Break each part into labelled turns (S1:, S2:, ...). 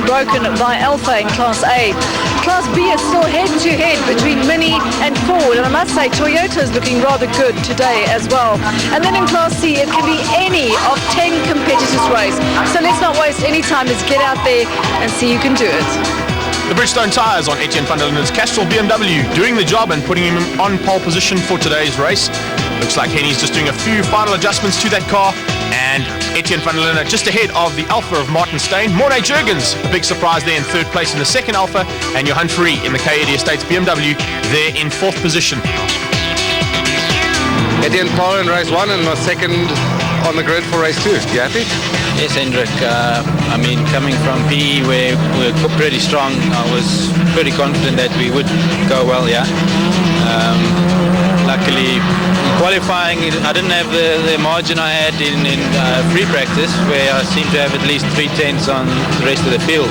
S1: broken by Alpha in Class A. Class B is still head-to-head between Mini and Ford, and I must say Toyota is looking rather good today as well. And then in Class C, it can be any of 10 competitors race. So let's not waste any time. Let's get out there and see who can do it.
S2: The Bridgestone tyres on Etienne van der Linden's Castrol BMW doing the job and putting him on pole position for today's race. Looks like Henny's just doing a few final adjustments to that car, and Etienne van der Linden just ahead of the Alpha of Martin Steyn. Mornay Jurgens, a big surprise there in third place in the second Alpha, and Johan Free in the K80 Estates BMW there in fourth position.
S3: Etienne pole in race 1 and was second on the grid for race 2. You happy?
S4: Yes, Hendrik. I mean, coming from PE where we were pretty strong, I was pretty confident that we would go well, yeah. Luckily, in qualifying, I didn't have the margin I had in free practice, where I seemed to have at least 3/10 on the rest of the field.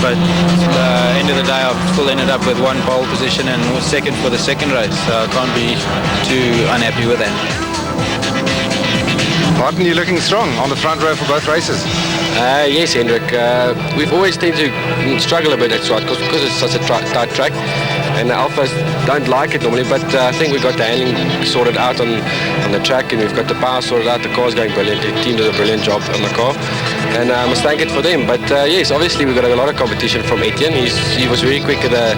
S4: But end of the day, I've still ended up with one pole position and was second for the second race, so I can't be too unhappy with that.
S3: Martin, you're looking strong on the front row for both races.
S5: Yes, Hendrik. We've always tended to struggle a bit at Zwartkops because it's such a tight track, and the Alphas don't like it normally, but I think we've got the handling sorted out on the track, and we've got the power sorted out. The car's going brilliant. The team does a brilliant job on the car, and I must thank it for them. But yes, obviously we've got a lot of competition from Etienne. He was very quick in the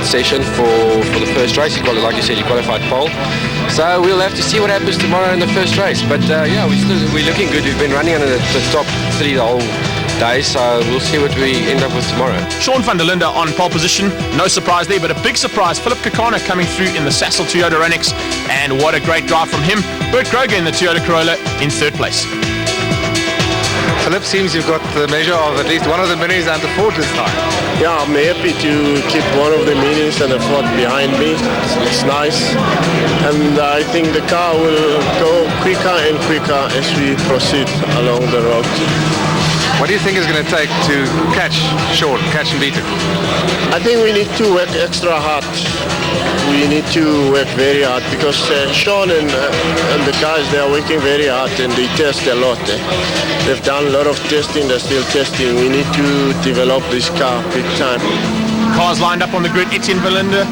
S5: session for the first race. Like you said, he qualified pole. So we'll have to see what happens tomorrow in the first race. But yeah, we're looking good. We've been running under the top 3 the whole day, so we'll see what we end up with tomorrow.
S2: Sean van der Linde on pole position. No surprise there, but a big surprise. Philip Kakana coming through in the Sassel Toyota Renix, and what a great drive from him. Bert Kroger in the Toyota Corolla in third place.
S3: Philip, seems you've got the measure of at least one of the minis and the Ford this time.
S6: Yeah, I'm happy to keep one of the minis and the Ford behind me. It's nice. And I think the car will go quicker and quicker as we proceed along the road.
S3: What do you think is going to take to catch Sean, catch and beat him?
S6: I think we need to work extra hard. We need to work very hard because Sean and the guys, they are working very hard and they test a lot. They've done a lot of testing, they're still testing. We need to develop this car big time.
S2: Cars lined up on the grid. Etienne van der Linde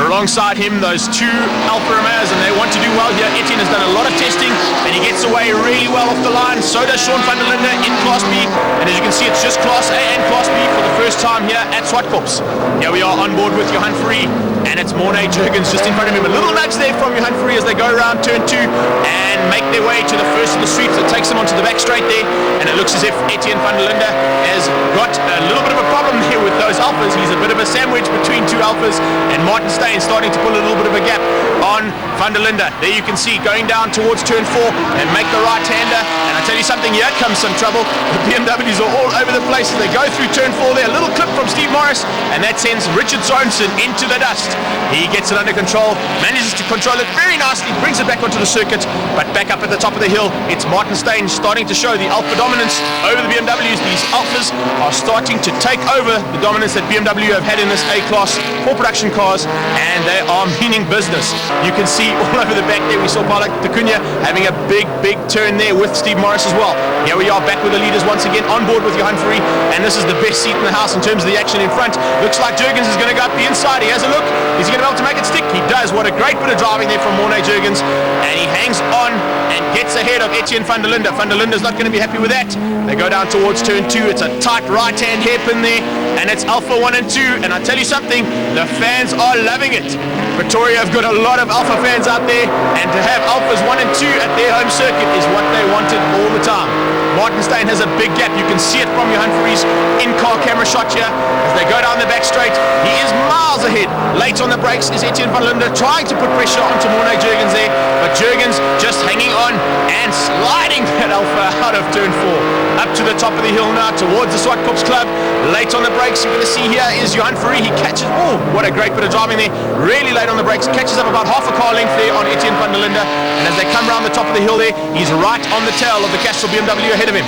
S2: alongside him, those two Alfa Romeos, and they want to do well here. Etienne has done a lot of testing and he gets away really well off the line. So does Sean van der Linde in Class B, and as you can see, it's just Class A and Class B for the first time here at Zwartkops. Here we are on board with Johan Free, and it's Mornay Jurgens just in front of him. A little nudge there from Johan Free as they go around turn 2 and make their way to the first of the streets. It takes them onto the back straight there, and it looks as if Etienne van der Linde has got a little bit of a problem here with those Alphas. He's a bit of a sandwich between two Alphas, and Martin Steyn starting to pull a little bit of a gap on van der Linde. There you can see going down towards turn 4 and make the right-hander, and I tell you something, here comes some trouble. The BMWs are all over the place as they go through turn 4 there. A little clip from Steve Morris, and that sends Richard Sorensen into the dust. He gets it under control, manages to control it very nicely, brings it back onto the circuit, but back up at the top of the hill, it's Martin Steyn starting to show the Alpha dominance over the BMWs. These Alphas are starting to take over the dominance that BMW have had in this A-Class for production cars, and they are meaning business. You can see all over the back there, we saw Paulo Tacunha having a big turn there with Steve Morris as well. Here we are back with the leaders once again, on board with Johan Free, and this is the best seat in the house in terms of the action in front. Looks like Jurgens is going to go up the inside. He has a look. Is he going to be able to make it stick? He does. What a great bit of driving there from Mornay Jurgens, and he hangs on and gets ahead of Etienne van der Linde. Van der Linde is not going to be happy with that. They go down towards turn 2. It's a tight right-hand hairpin there, and it's Alpha 1 and 2, and I tell you something, the fans are loving it. Pretoria have got a lot of Alpha fans out there, and to have Alphas 1 and 2 at their home circuit is what they wanted all the time. Martin Steyn has a big gap. You can see it from Johan Free's in-car camera shot here as they go down the back straight. He is miles ahead. Late on the brakes is Etienne van der Linde trying to put pressure onto Mornay Jurgens there, but Jurgens just hanging on and sliding that Alpha out of turn 4. Up to the top of the hill now towards the Zwartkops Club. Late on the brakes, you're going to see here is Johan Free. He catches, oh, what a great bit of driving there. Really late on the brakes, catches up about half a car length there on Etienne van der Linde, and as they come round the top of the hill there, he's right on the tail of the Castrol BMW ahead of him.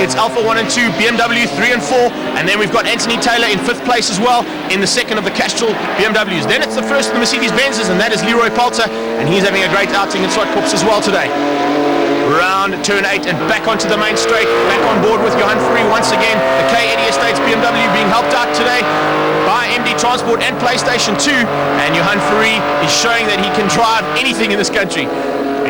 S2: It's Alpha 1 and 2, BMW 3 and 4, and then we've got Anthony Taylor in 5th place as well in the second of the Castrol BMWs. Then it's the first of the Mercedes-Benzes, and that is Leroy Poulter, and he's having a great outing in Zwartkops as well today. round turn 8 and back onto the main straight, back on board with Johan Free once again. The K80 Estates BMW being helped out today by MD Transport and PlayStation 2, and Johan Free is showing that he can drive anything in this country.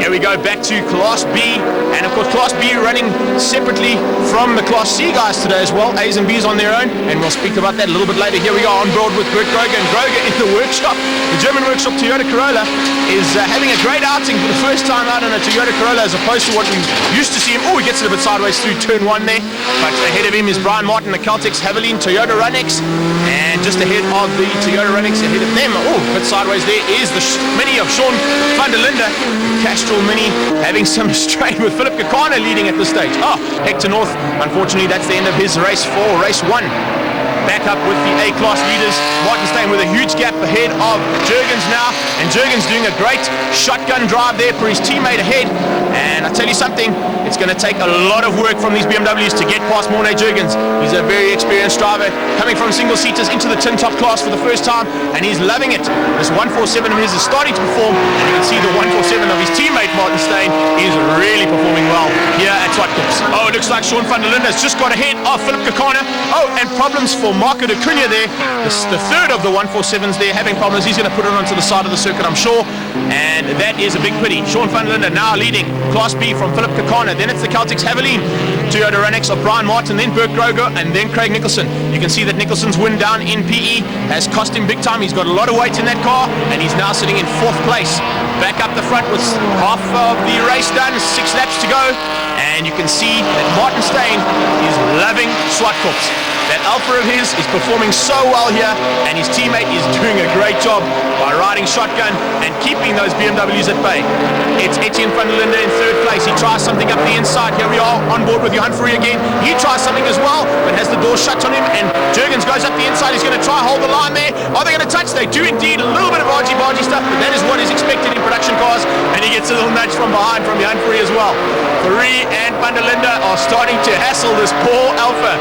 S2: Here we go back to Class B, and of course Class B running separately from the Class C guys today as well. A's and B's on their own, and we'll speak about that a little bit later. Here we are on board with Bert Groger, and Groger in the workshop. The German workshop Toyota Corolla is having a great outing for the first time out on a Toyota Corolla, as opposed to what we used to see him. Oh, he gets it a bit sideways through turn 1 there, but ahead of him is Brian Martin, the Caltex Haviline Toyota Runx, and just ahead of the Toyota Runx, ahead of them, oh, a bit sideways there, is the Mini of Sean van der Linde. Castrol Mini having some strain with Philip Kakana leading at this stage. Oh, Hector North, unfortunately that's the end of his race 4, race 1. Back up with the A-class leaders. Martin staying with a huge gap ahead of Jurgens now, and Jurgens doing a great shotgun drive there for his teammate ahead. And I tell you something, it's going to take a lot of work from these BMWs to get past Morne Jurgens. He's a very experienced driver, coming from single-seaters into the tin-top class for the first time, and he's loving it. This 147 of his is starting to perform, and you can see the 147 of his teammate Martin Steyn is really performing well here at Zwartkops. Oh, it looks like Sean van der Linde has just got ahead of Philip Kakana. Oh, and problems for Marco de Cunha there. The third of the 147s there having problems. He's going to put it onto the side of the circuit, I'm sure, and that is a big pity. Sean van der Linde now leading Class B from Philip Kakana. Then it's the Caltex Haviline Toyota Runx of Brian Martin, then Bert Groger, and then Craig Nicholson. You can see that Nicholson's win down in PE has cost him big time. He's got a lot of weight in that car, and he's now sitting in 4th place. Back up the front with half of the race done, 6 laps to go, and you can see that Martin Steyn is loving Zwartkops. That Alpha of his is performing so well here, and his teammate is doing a great job by riding shotgun and keeping those BMWs at bay. It's Etienne van der Linde in 3rd place. He tries something up the inside. Here we are on board with Johan Free again. He tries something as well, but has the door shut on him, and Jurgens goes up the inside. He's going to try hold the line there. Are they going to touch? They do indeed. A little bit of argy-bargy stuff, but that is what is expected in production cars, and he gets a little nudge from behind from Johan Free as well. Free and van der Linde are starting to hassle this poor Alpha.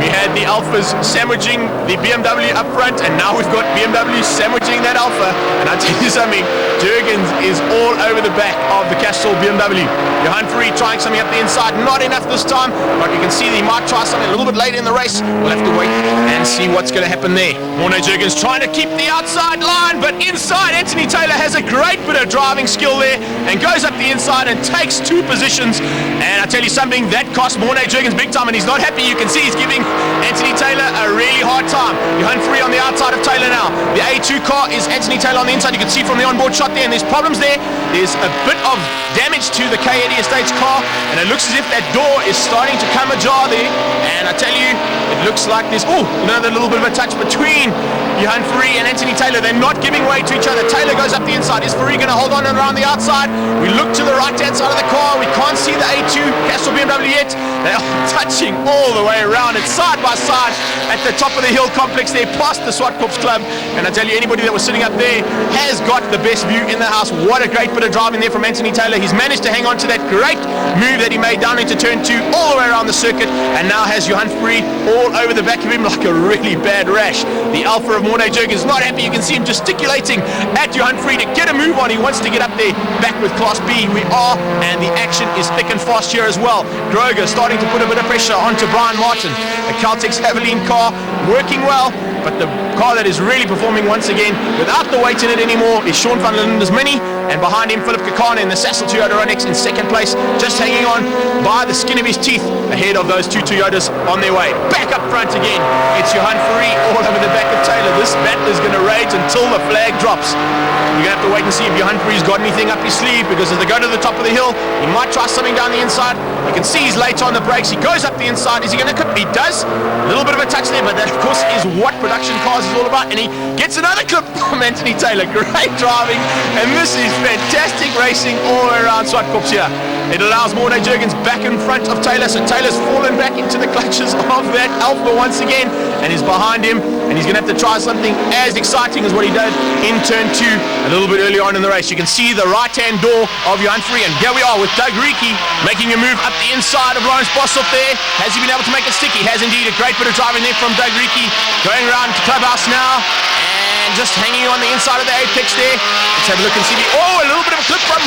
S2: We had the Alphas sandwiching the BMW up front, and now we've got BMW sandwiching that Alpha. And I tell you something, Jurgens is all over the back of the Castrol BMW. Johan Free trying something up the inside, not enough this time, but you can see that he might try something a little bit later in the race. We'll have to wait and see what's going to happen there. Morne Jurgens trying to keep the outside line, but inside Anthony Taylor has a great bit of driving skill there and goes up the inside and takes 2 positions. And I tell you something, that cost Morne Jurgens big time, and he's not happy. You can see he's giving Anthony Taylor a really hard time. Johan Free on the outside of Taylor now. The A2 car is Anthony Taylor on the inside. You can see from the onboard shot there, and there's problems there. There's a bit of damage to the K80 Estates car, and it looks as if that door is starting to come ajar there. And I tell you, it looks like there's another little bit of a touch between Johan Free and Anthony Taylor. They're not giving way to each other. Taylor goes up the inside. Is Free going to hold on and around the outside? We look to the right-hand side of the car. We can't see the A2 Castrol BMW yet. They are touching all the way around. It's side by side at the top of the hill complex there, past the Zwartkops Club. And I tell you, anybody that was sitting up there has got the best view in the house. What a great bit of driving there from Anthony Taylor. He's managed to hang on to that great move that he made down into turn 2 all the way around the circuit, and now has Johan Free all over the back of him like a really bad rash. The Alpha of Morne Jurgens is not happy. You can see him gesticulating at Johan Free to get a move on. He wants to get up there back with Class B. We are, and the action is thick and fast here as well. Groger starting to put a bit of pressure onto Brian Martin. The Caltex Haviline car working well, but the car that is really performing once again without the weight in it anymore is Sean van der Linde's Mini, and behind him Philip Kakana in the Sassel Toyota Runx in 2nd place, just hanging on by the skin of his teeth ahead of those 2 Toyotas on their way. Back up front again, it's Johan Free all over the back of Taylor. This battle is going to rage until the flag drops. You're going to have to wait and see if Johan Free's got anything up his sleeve, because as they go to the top of the hill, he might try something down the inside. You can see he's late on the brakes. He goes up the inside. Is he going to clip? He does. A little bit of a touch there, but that of course is what production cars is all about. And he gets another clip from Anthony Taylor. Great driving, and this is fantastic racing all around Zwartkops here. It allows Morne Jurgens back in front of Taylor, so Taylor's fallen back into the clutches of of that Alpha once again, and he's behind him, and he's going to have to try something as exciting as what he did in turn 2 a little bit earlier on in the race. You can see the right-hand door of Johan Free, and here we are with Doug Reekie making a move up the inside of Lawrence Boshoff there. Has he been able to make it stick? He has indeed. A great bit of driving there from Doug Reekie. Going around to Clubhouse now, and just hanging on the inside of the apex there. Let's have a look and see. Oh, a little bit of a clip from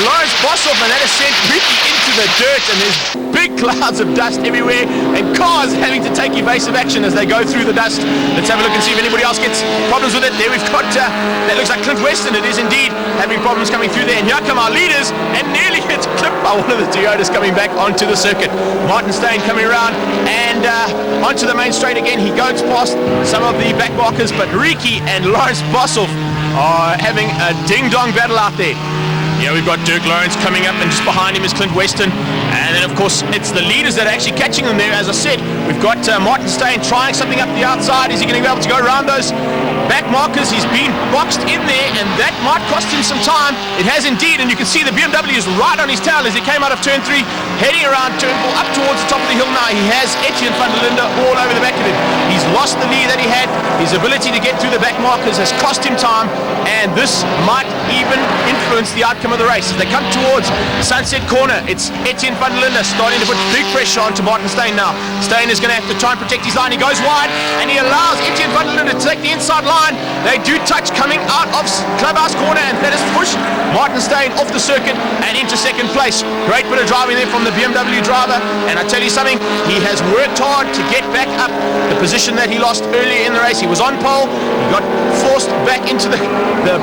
S2: Lawrence Boshoff, and that has sent Reekie into the dirt, and there's big clouds of dust everywhere, and cars having to take evasive action as they go through the dust. Let's have a look and see if anybody else gets problems with it. There we've got, that looks like Clint Weston. It is indeed having problems coming through there, and here come our leaders, and nearly gets clipped by one of the Toyotas coming back onto the circuit. Martin Steyn coming around, and onto the main straight again. He goes past some of the back markers, but Reekie and Lawrence Boshoff are having a ding-dong battle out there. Yeah, we've got Dirk Lawrence coming up, and just behind him is Clint Weston. And then, of course, it's the leaders that are actually catching them there. As I said, we've got Martin Steyn trying something up the outside. Is he going to be able to go around those back markers? He's been boxed in there, and that might cost him some time. It has indeed, and you can see the BMW is right on his tail as he came out of turn 3, heading around turn 4, up towards the top of the hill now. He has Etienne van der Linde all over the back of him. He's lost the lead that he had. His ability to get through the back markers has cost him time, and this might even influence the outcome of the race. As they come towards Sunset Corner, it's Etienne van der Linde starting to put big pressure onto Martin Steyn now. Steyn is going to have to try and protect his line. He goes wide, and he allows Etienne van der Linde to take the inside line. They do touch coming out of Clubhouse Corner, and that has pushed Martin Steyn off the circuit and into second place. Great bit of driving there from the BMW driver, and I tell you something, he has worked hard to get back up the position that he lost earlier in the race. He was on pole, he got forced back into the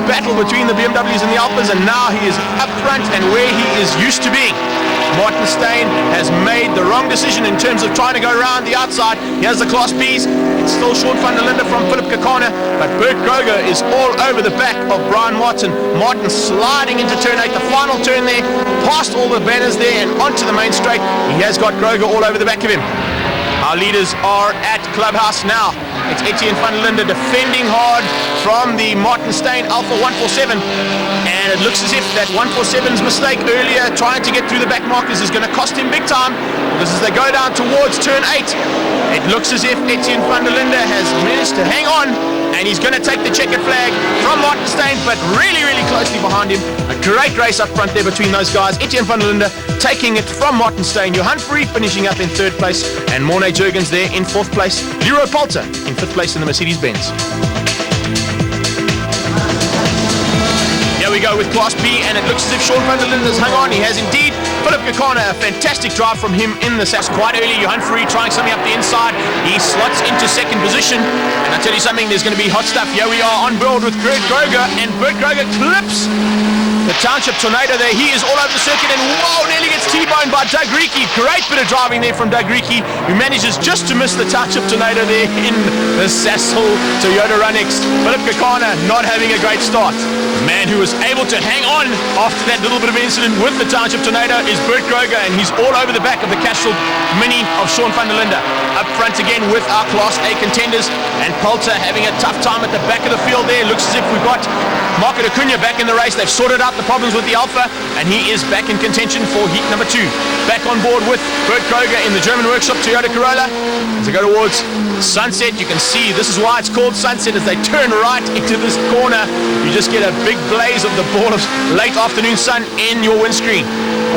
S2: battle between the BMWs and the Alphas, and now he is up front and where he is used to being. Martin Steyn has made the wrong decision in terms of trying to go around the outside. Here's the Class Bs. It's still Sean van der Linde from Philip Kakana, but Bert Groger is all over the back of Brian Martin. Martin sliding into turn 8, the final turn there, past all the banners there and onto the main straight. He has got Groger all over the back of him. Our leaders are at Clubhouse now. It's Etienne van der Linde defending hard from the Martin Steyn Alpha 147. And it looks as if that 147's mistake earlier, trying to get through the back markers, is going to cost him big time. Because as they go down towards turn 8, it looks as if Etienne van der Linde has managed to hang on. And he's going to take the checkered flag from Martin Steyn, but really, really closely behind him. A great race up front there between those guys. Etienne van der Linde taking it from Martin Steyn. Johan Free finishing up in 3rd place, and Morne Jurgens there in 4th place. Leroy Poulter in 5th place in the Mercedes-Benz. Here we go with Class B, and it looks as if Sean van der Linde has hung on. He has indeed. Philip Kakana, a fantastic drive from him in the SAS quite early. Johan Free trying something up the inside. He slots into 2nd position. And I tell you something, there's going to be hot stuff. Here we are on board with Bert Groger, and Bert Groger clips the Township Tornado there. He is all over the circuit, and whoa, nearly gets T-boned by Doug Reekie. Great bit of driving there from Doug Reekie, who manages just to miss the Township Tornado there in the Sasol Toyota Runex. Philip Kakana not having a great start. The man who was able to hang on after that little bit of incident with the Township Tornado is Bert Groger, and he's all over the back of the Castrol Mini of Sean van der Linde. Up front again with our Class A contenders, and Poulter having a tough time at the back of the field there. Looks as if we've got Marco Acuna back in the race. They've sorted out the problems with the Alpha, and he is back in contention for heat number 2. Back on board with Bert Groger in the German workshop Toyota Corolla. As they go towards Sunset, you can see this is why it's called Sunset. As they turn right into this corner, you just get a big blaze of the ball of late afternoon sun in your windscreen.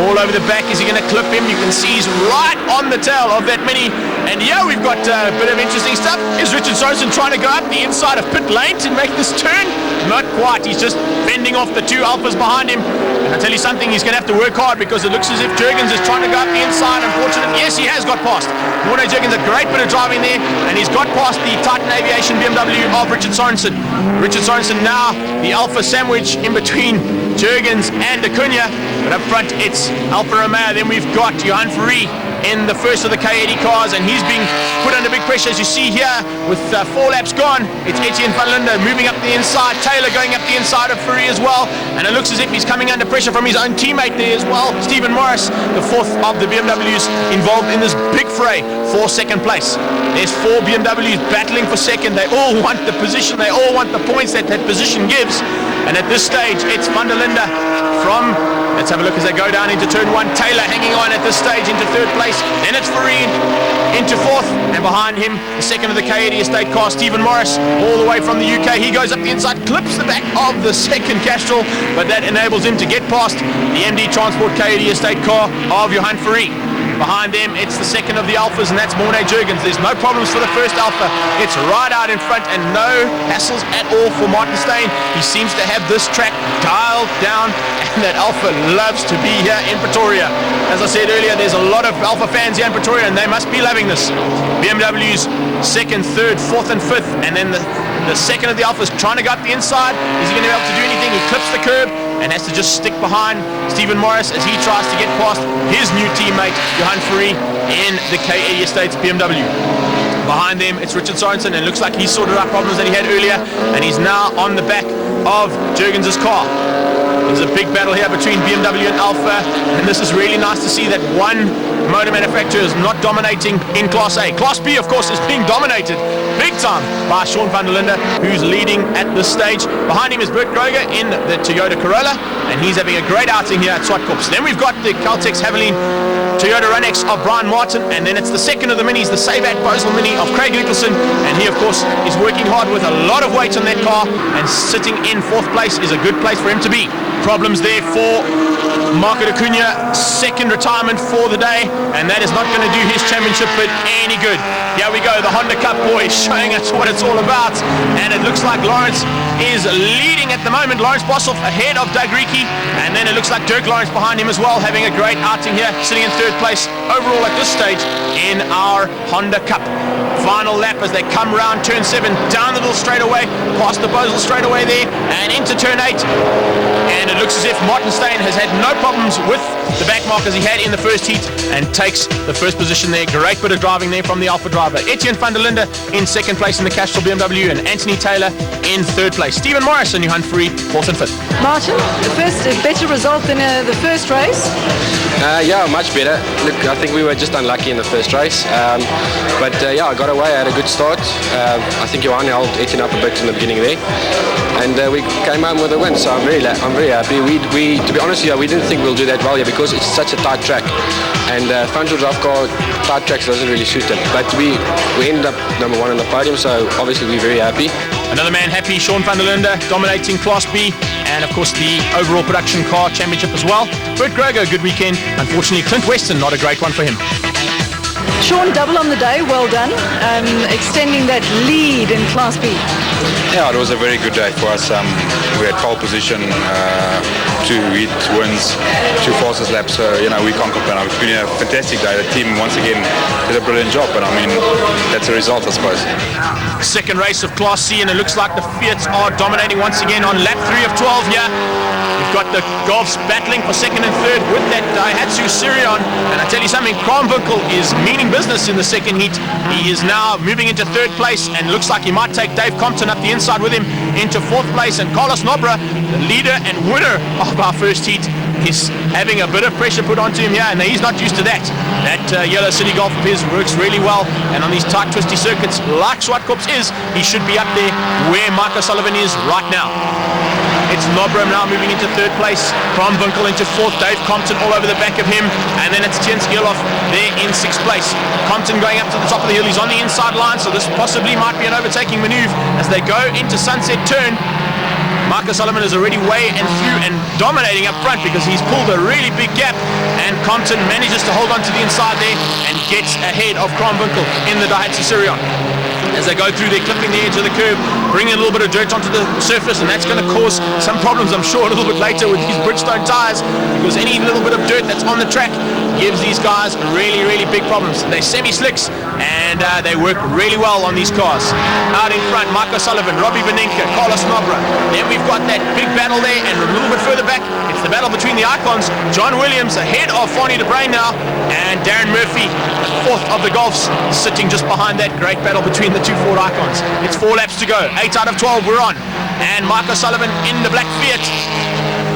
S2: All over the back. Is he going to clip him? You can see he's right on the tail of that Mini. And yeah, we've got a bit of interesting stuff. Is Richard Sorensen trying to go up the inside of pit lane to make this turn? Not quite. He's just fending off the 2 Alphas behind him. And I tell you something, he's going to have to work hard, because it looks as if Jurgens is trying to go up the inside. Unfortunately, yes, he has got past. Morne Jurgens, a great bit of driving there, and he's got past the Titan Aviation BMW of Richard Sorensen. Richard Sorensen now the Alpha sandwich in between Jurgens and Acuna. But up front, it's Alfa Romeo. Then we've got Johan Free in the first of the K80 cars, and he's being put under big pressure, as you see here with 4 laps gone. It's Etienne van der Linde moving up the inside, Taylor going up the inside of Free as well, and it looks as if he's coming under pressure from his own teammate there as well, Stephen Morris, the 4th of the BMWs involved in this big fray for 2nd place. There's 4 BMWs battling for 2nd. They all want the position, they all want the points that that position gives, and at this stage it's van der Linde from Let's have a look as they go down into turn 1. Taylor hanging on at this stage into 3rd place. Then it's Fareed into 4th, and behind him the second of the K80 Estate car, Stephen Morris, all the way from the UK. He goes up the inside, clips the back of the second Castrol, but that enables him to get past the MD Transport K80 Estate car of Johan Fareed. Behind them, it's the second of the Alphas, and that's Mornay Jurgens. There's no problems for the first Alpha. It's right out in front and no hassles at all for Martin Steyn. He seems to have this track dialed down, and that Alpha loves to be here in Pretoria. As I said earlier, there's a lot of Alpha fans here in Pretoria, and they must be loving this. BMW's 2nd, 3rd, 4th and 5th, and then the second of the Alphas trying to go up the inside. Is he going to be able to do anything? He clips the curb and has to just stick behind Stephen Morris as he tries to get past his new teammate Johan Fareed in the K80 Estates BMW. Behind them, it's Richard Sorensen, and it looks like he's sorted out problems that he had earlier, and he's now on the back of Jurgens' car. There's a big battle here between BMW and Alpha, and this is really nice to see that one motor manufacturer is not dominating in Class A. Class B, of course, is being dominated big time by Sean van der Linde, who's leading at this stage. Behind him is Bert Groger in the Toyota Corolla, and he's having a great outing here at Zwartkops. Then we've got the Caltex Haviline Toyota Runex of Brian Martin, and then it's the second of the minis, the Savat Bozel Mini of Craig Nicholson, and he, of course, is working hard with a lot of weight on that car, and sitting in 4th place is a good place for him to be. Problems there for Marco Acuna, second retirement for the day, and that is not going to do his championship bid any good. Here we go, the Honda Cup boys showing us what it's all about, and it looks like Lawrence is leading at the moment. Lawrence Boshoff ahead of Doug Reekie, and then it looks like Dirk Lawrence behind him as well, having a great outing here, sitting in 3rd place overall at this stage in our Honda Cup. Final lap as they come round turn 7, down the little straightaway, past the Bozel straightaway there, and into turn 8, and it looks as if Martin Steyn has had no problems with the back markers he had in the first heat, and takes the first position there. Great bit of driving there from the Alpha driver. Etienne van der Linde in 2nd place in the Castrol BMW, and Anthony Taylor in 3rd place. Stephen Morris and Johan Fareed 4th and 5th.
S1: Martin, the first better result than the first race?
S5: Yeah, much better. Look, I think we were just unlucky in the first race, but yeah, I got away. I had a good start. I think Johan held Etienne up a bit in the beginning there, and we came home with a win. So I'm very happy. We to be honest with you, we didn't think we'll do that well here because it's such a tight track, and front-wheel drive car tight tracks doesn't really suit them. But we ended up number 1 on the podium, so obviously we're very happy.
S2: Another man happy, Sean van der Linde, dominating Class B, and of course the overall production car championship as well. Bert Groger, good weekend. Unfortunately, Clint Weston, not a great one for him.
S1: Sean, double on the day, well done, extending that lead in Class B.
S7: Yeah, it was a very good day for us. We had pole position, 2 heat wins, 2 fastest laps, so we can't complain. It's been a fantastic day. The team once again did a brilliant job, and I mean that's a result, I suppose.
S2: Second race of Class C, and it looks like the Fiats are dominating once again on lap 3 of 12 here. We've got the Golfs battling for 2nd and 3rd with that Daihatsu Sirion, and I tell you something, Kronwinkel is meaning business in the second heat. He is now moving into 3rd place, and looks like he might take Dave Compton up the inside with him into 4th place, and Carlos Nobra, the leader and winner of our first heat, is having a bit of pressure put onto him here, and he's not used to that. That Yellow City Golf of his works really well, and on these tight twisty circuits like Zwartkops is, he should be up there where Marco Sullivan is right now. It's Nobram now moving into 3rd place, Kronwinkel into 4th, Dave Compton all over the back of him, and then it's Jens Gierloff there in 6th place. Compton going up to the top of the hill, he's on the inside line, so this possibly might be an overtaking maneuver as they go into Sunset Turn. Marco Sullivan is already way and through and dominating up front because he's pulled a really big gap, and Compton manages to hold on to the inside there and gets ahead of Kronwinkel in the Daihatsu Sirion. As they go through, they're clipping the edge of the curb, bringing a little bit of dirt onto the surface, and that's going to cause some problems, I'm sure, a little bit later with these Bridgestone tyres, because any little bit of dirt that's on the track gives these guys really big problems. They're semi-slicks, and they work really well on these cars. Out in front, Marco Sullivan, Robbie Benenka, Carlos Nobra. Then we've got that big battle there, and a little bit further back, it's the battle between the icons. John Williams ahead of Fani de Bruyn now, and Darren Murphy, 4th of the Golfs, sitting just behind that great battle between the 2 Ford icons. It's 4 laps to go, 8 out of 12 we're on, and Marco Sullivan in the black Fiat,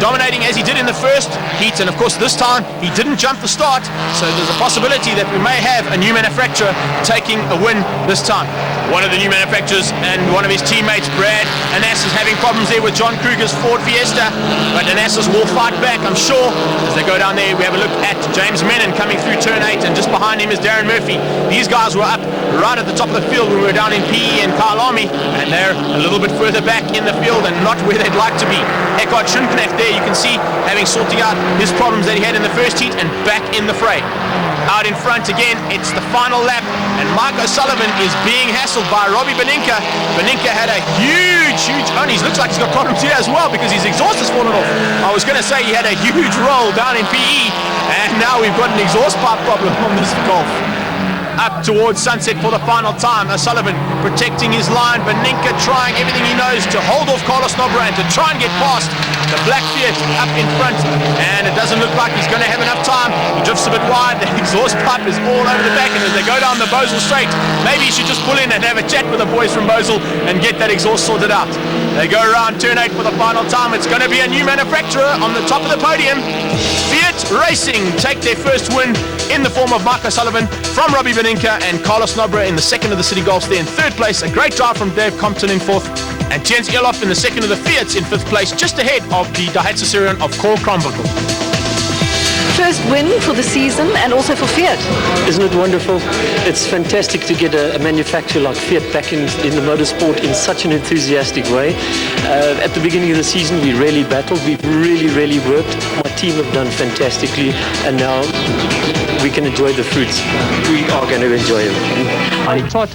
S2: dominating as he did in the first heat, and of course this time he didn't jump the start, so there's a possibility that we may have a new manufacturer taking a win this time. one of the new manufacturers, and one of his teammates, Brad Anas, is having problems there with John Kruger's Ford Fiesta, but Anas will fight back, I'm sure. As they go down there, we have a look at James Menon coming through turn 8, and just behind him is Darren Murphy. These guys were up right at the top of the field when we were down in PE and Kyalami, and they're a little bit further back in the field and not where they'd like to be. Eckhard Schoenknecht there, you can see, having sorting out his problems that he had in the first heat and back in the fray. Out in front again, it's the final lap, and Mike O'Sullivan is being hassled by Robbie Beninka. Beninka had a huge, oh, he looks like he's got problems here as well because his exhaust has fallen off. I was going to say he had a huge roll down in PE, and now we've got an exhaust pipe problem on this Golf. Up towards Sunset for the final time. O'Sullivan protecting his line. Beninka trying everything he knows to hold off Carlos Nobra and to try and get past the black Fiat up in front. And it doesn't look like he's going to have enough time. He drifts a bit wide. The exhaust pipe is all over the back. And as they go down the Bosel straight, maybe he should just pull in and have a chat with the boys from Bosel and get that exhaust sorted out. They go around turn 8 for the final time. It's going to be a new manufacturer on the top of the podium. Fiat Racing take their first win in the form of Mike O'Sullivan from Robbie Beninka and Carlos Nobra in the second of the City Golfs there in third place. A great drive from Dave Compton in fourth, and Jens Elof in the second of the Fiats in fifth place, just ahead of the Daihatsu Sirion of Cor Kronwinkel.
S1: First win for the season and also for Fiat.
S8: Isn't it wonderful? It's fantastic to get a manufacturer like Fiat back in the motorsport in such an enthusiastic way. At the beginning of the season, we really battled. We've really worked. My team have done fantastically, and now we can enjoy the fruits. We are going to enjoy them. I thought